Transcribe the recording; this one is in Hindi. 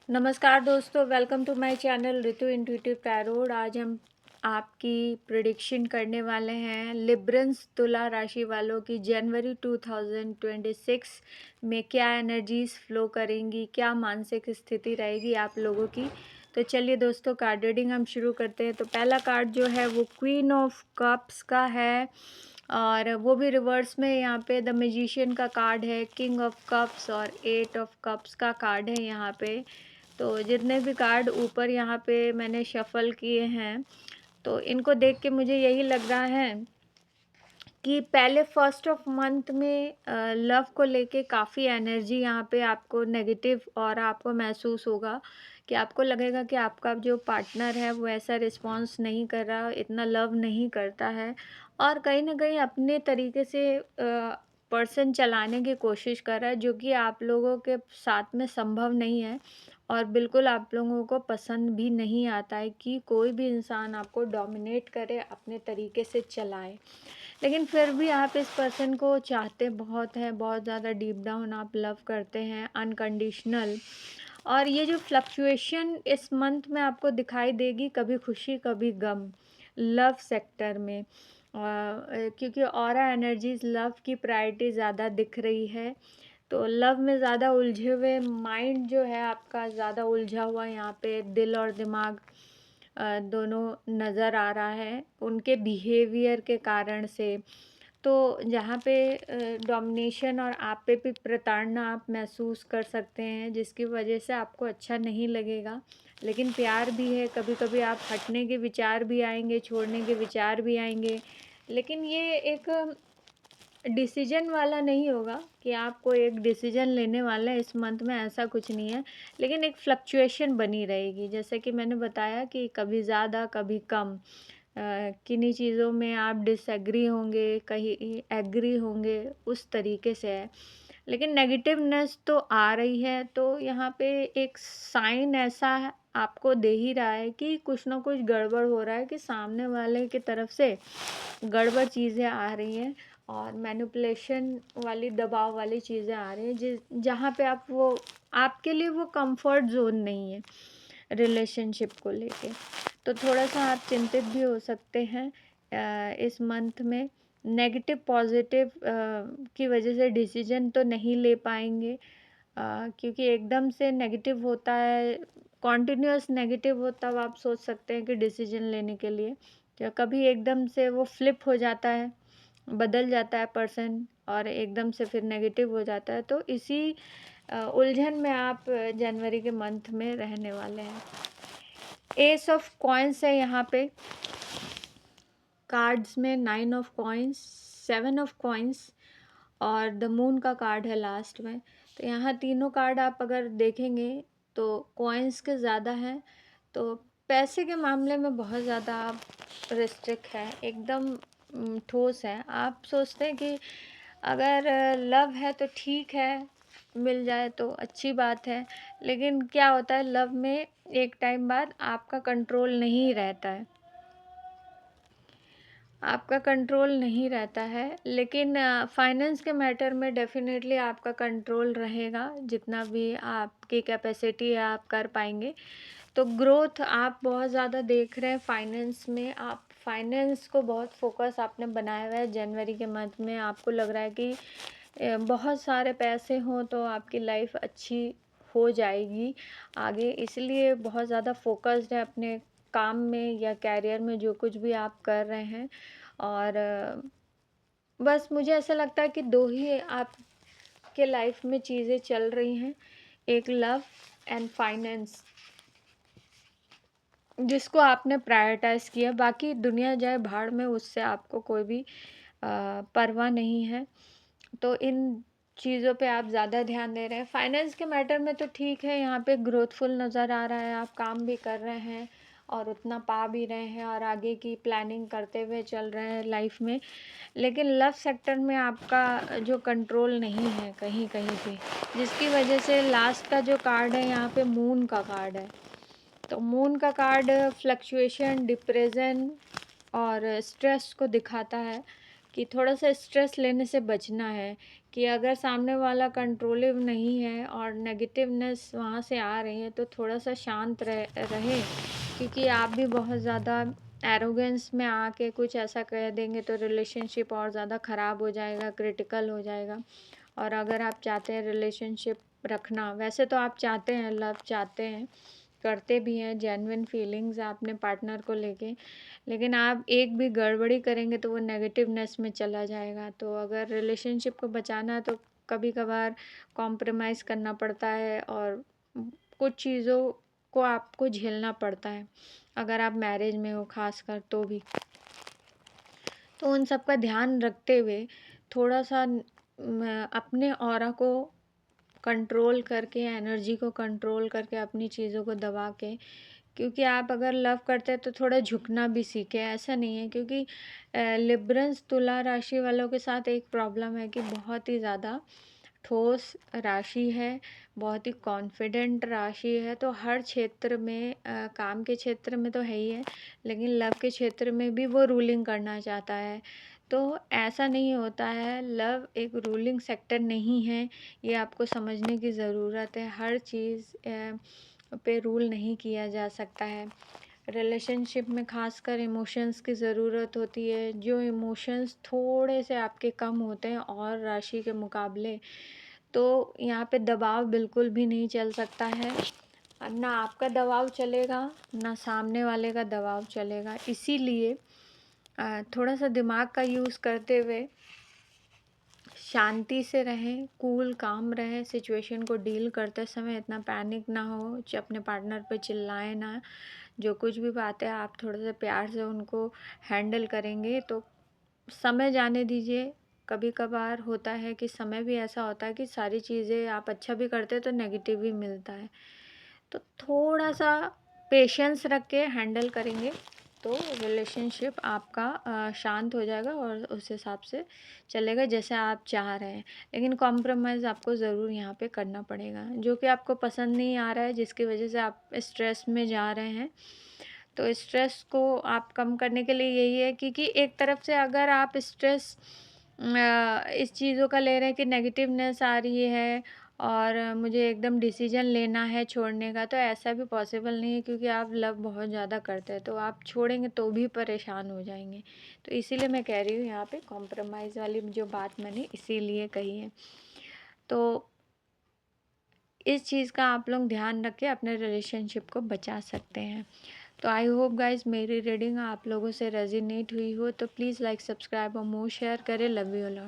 नमस्कार दोस्तों, welcome to my channel Ritu intuitive tarot. आज हम आपकी प्रिडिक्शन करने वाले हैं लिब्रंस तुला राशि वालों की जनवरी 2026 में क्या एनर्जीज फ्लो करेंगी, क्या मानसिक स्थिति रहेगी आप लोगों की। तो चलिए दोस्तों, कार्ड रीडिंग हम शुरू करते हैं। तो पहला कार्ड जो है वो क्वीन ऑफ कप्स का है और वो भी रिवर्स में। यहाँ पे द मैजिशियन का कार्ड है, किंग ऑफ कप्स और एट ऑफ कप्स का कार्ड है यहाँ पे। तो जितने भी कार्ड ऊपर यहाँ पे मैंने शफल किए हैं, तो इनको देख के मुझे यही लग रहा है कि पहले फर्स्ट ऑफ मंथ में लव को लेके काफ़ी एनर्जी यहाँ पे आपको नेगेटिव और आपको महसूस होगा कि आपको लगेगा कि आपका जो पार्टनर है वो ऐसा रिस्पॉन्स नहीं कर रहा, इतना लव नहीं करता है और कहीं ना कहीं अपने तरीके से पर्सन चलाने की कोशिश कर रहा है, जो कि आप लोगों के साथ में संभव नहीं है और बिल्कुल आप लोगों को पसंद भी नहीं आता है कि कोई भी इंसान आपको डोमिनेट करे, अपने तरीके से चलाए। लेकिन फिर भी आप इस पर्सन को चाहते बहुत हैं, बहुत ज़्यादा डीप डाउन आप लव करते हैं, अनकंडीशनल। और ये जो फ्लक्चुएशन इस मंथ में आपको दिखाई देगी, कभी खुशी कभी गम, लव सेक्टर में। क्योंकि ऑरा एनर्जीज लव की प्रायोरिटी ज़्यादा दिख रही है, तो लव में ज़्यादा उलझे हुए माइंड जो है आपका, ज़्यादा उलझा हुआ यहाँ पे दिल और दिमाग दोनों नज़र आ रहा है उनके बिहेवियर के कारण से। तो जहाँ पे डोमिनेशन और आप पे भी प्रताड़ना आप महसूस कर सकते हैं, जिसकी वजह से आपको अच्छा नहीं लगेगा। लेकिन प्यार भी है, कभी कभी आप हटने के विचार भी आएंगे, छोड़ने के विचार भी आएंगे। लेकिन ये एक डिसीजन वाला नहीं होगा कि आपको एक डिसीजन लेने वाला है इस मंथ में, ऐसा कुछ नहीं है। लेकिन एक फ्लक्चुएशन बनी रहेगी, जैसे कि मैंने बताया कि कभी ज़्यादा कभी कम। किन्हीं चीज़ों में आप डिसएग्री होंगे, कहीं एग्री होंगे, उस तरीके से है। लेकिन नेगेटिवनेस तो आ रही है, तो यहाँ पे एक साइन ऐसा है आपको दे ही रहा है कि कुछ ना कुछ गड़बड़ हो रहा है, कि सामने वाले की तरफ से गड़बड़ चीज़ें आ रही हैं और मैनिपुलेशन वाली, दबाव वाली चीज़ें आ रही हैं, जहाँ पे आप वो, आपके लिए वो कंफर्ट जोन नहीं है रिलेशनशिप को लेके। तो थोड़ा सा आप चिंतित भी हो सकते हैं इस मंथ में। नेगेटिव पॉजिटिव की वजह से डिसीजन तो नहीं ले पाएंगे, क्योंकि एकदम से नेगेटिव होता है, कॉन्टिन्यूस नेगेटिव हो, तब आप सोच सकते हैं कि डिसीजन लेने के लिए। या कभी एकदम से वो फ्लिप हो जाता है, बदल जाता है पर्सन और एकदम से फिर नेगेटिव हो जाता है। तो इसी उलझन में आप जनवरी के मंथ में रहने वाले हैं। एस ऑफ कॉइन्स है यहाँ पे कार्ड्स में, nine of coins, seven of coins और द मून का कार्ड है लास्ट में। तो यहाँ तीनों कार्ड आप अगर देखेंगे तो कॉइन्स के ज़्यादा हैं, तो पैसे के मामले में बहुत ज़्यादा आप रिस्ट्रिक्ट है, एकदम ठोस है। आप सोचते हैं कि अगर लव है तो ठीक है, मिल जाए तो अच्छी बात है। लेकिन क्या होता है, लव में एक टाइम बाद आपका कंट्रोल नहीं रहता है, आपका कंट्रोल नहीं रहता है। लेकिन फाइनेंस के मैटर में डेफिनेटली आपका कंट्रोल रहेगा, जितना भी आपकी कैपेसिटी है आप कर पाएंगे। तो ग्रोथ आप बहुत ज़्यादा देख रहे हैं फाइनेंस में, आप फाइनेंस को बहुत फोकस आपने बनाया हुआ है जनवरी के मंथ में। आपको लग रहा है कि बहुत सारे पैसे हों तो आपकी लाइफ अच्छी हो जाएगी आगे, इसलिए बहुत ज़्यादा फोकस्ड है अपने काम में या कैरियर में, जो कुछ भी आप कर रहे हैं। और बस मुझे ऐसा लगता है कि दो ही आपके लाइफ में चीज़ें चल रही हैं, एक लव एंड फाइनेंस, जिसको आपने प्रायोरिटाइज किया। बाकी दुनिया जाए भाड़ में, उससे आपको कोई भी परवाह नहीं है। तो इन चीज़ों पे आप ज़्यादा ध्यान दे रहे हैं। फाइनेंस के मैटर में तो ठीक है, यहाँ पे ग्रोथफुल नज़र आ रहा है, आप काम भी कर रहे हैं और उतना पा भी रहे हैं और आगे की प्लानिंग करते हुए चल रहे हैं लाइफ में। लेकिन लव सेक्टर में आपका जो कंट्रोल नहीं है कहीं कहीं पे, जिसकी वजह से लास्ट का जो कार्ड है यहाँ पे मून का कार्ड है। तो मून का कार्ड फ्लक्चुएशन, डिप्रेशन और स्ट्रेस को दिखाता है कि थोड़ा सा स्ट्रेस लेने से बचना है, कि अगर सामने वाला कंट्रोलिव नहीं है और नेगेटिवनेस वहाँ से आ रही है तो थोड़ा सा शांत रहे, क्योंकि आप भी बहुत ज़्यादा एरोगेंस में आके कुछ ऐसा कह देंगे तो रिलेशनशिप और ज़्यादा ख़राब हो जाएगा, क्रिटिकल हो जाएगा। और अगर आप चाहते हैं रिलेशनशिप रखना, वैसे तो आप चाहते हैं, लव चाहते हैं, करते भी हैं, जेन्युइन फीलिंग्स अपने पार्टनर को लेके, लेकिन आप एक भी गड़बड़ी करेंगे तो वो नेगेटिवनेस में चला जाएगा। तो अगर रिलेशनशिप को बचाना है तो कभी कभार कॉम्प्रोमाइज़ करना पड़ता है और कुछ चीज़ों को आपको झेलना पड़ता है, अगर आप मैरिज में हो खासकर तो भी। तो उन सब का ध्यान रखते हुए थोड़ा सा अपने ऑरा को कंट्रोल करके, एनर्जी को कंट्रोल करके, अपनी चीज़ों को दबा के, क्योंकि आप अगर लव करते हैं तो थोड़ा झुकना भी सीखें। ऐसा नहीं है, क्योंकि लिब्रंस तुला राशि वालों के साथ एक प्रॉब्लम है कि बहुत ही ज़्यादा ठोस राशि है, बहुत ही कॉन्फिडेंट राशि है। तो हर क्षेत्र में काम के क्षेत्र में तो है ही है, लेकिन लव के क्षेत्र में भी वो रूलिंग करना चाहता है। तो ऐसा नहीं होता है, लव एक रूलिंग सेक्टर नहीं है, ये आपको समझने की ज़रूरत है। हर चीज़ पे रूल नहीं किया जा सकता है। रिलेशनशिप में खासकर इमोशंस की ज़रूरत होती है। जो इमोशंस थोड़े से आपके कम होते हैं और राशि के मुकाबले, तो यहाँ पे दबाव बिल्कुल भी नहीं चल सकता है। ना आपका दबाव चलेगा, ना सामने वाले का दबाव चलेगा। इसीलिए थोड़ा सा दिमाग का यूज़ करते हुए शांति से रहें, कूल काम रहें, सिचुएशन को डील करते समय इतना पैनिक ना हो, अपने पार्टनर पे चिल्लाएं ना। जो कुछ भी बातें आप थोड़े से प्यार से उनको हैंडल करेंगे तो समय जाने दीजिए। कभी कभार होता है कि समय भी ऐसा होता है कि सारी चीज़ें आप अच्छा भी करते हैं तो नेगेटिव भी मिलता है। तो थोड़ा सा पेशेंस रख के हैंडल करेंगे तो रिलेशनशिप आपका शांत हो जाएगा और उस हिसाब से चलेगा जैसे आप चाह रहे हैं। लेकिन कॉम्प्रोमाइज़ आपको ज़रूर यहाँ पे करना पड़ेगा, जो कि आपको पसंद नहीं आ रहा है, जिसकी वजह से आप स्ट्रेस में जा रहे हैं। तो स्ट्रेस को आप कम करने के लिए यही है, क्योंकि एक तरफ से अगर आप स्ट्रेस इस चीज़ों का ले रहे हैं कि नेगेटिवनेस आ रही है और मुझे एकदम डिसीजन लेना है छोड़ने का, तो ऐसा भी पॉसिबल नहीं है, क्योंकि आप लव बहुत ज़्यादा करते हैं। तो आप छोड़ेंगे तो भी परेशान हो जाएंगे। तो इसीलिए मैं कह रही हूँ यहाँ पे कॉम्प्रोमाइज़ वाली जो बात मैंने इसीलिए कही है। तो इस चीज़ का आप लोग ध्यान रख के अपने रिलेशनशिप को बचा सकते हैं। तो आई होप गाइज मेरी रीडिंग आप लोगों से रेजिनेट हुई हो, तो प्लीज़ लाइक, सब्सक्राइब और मोर शेयर करें। Love you lot.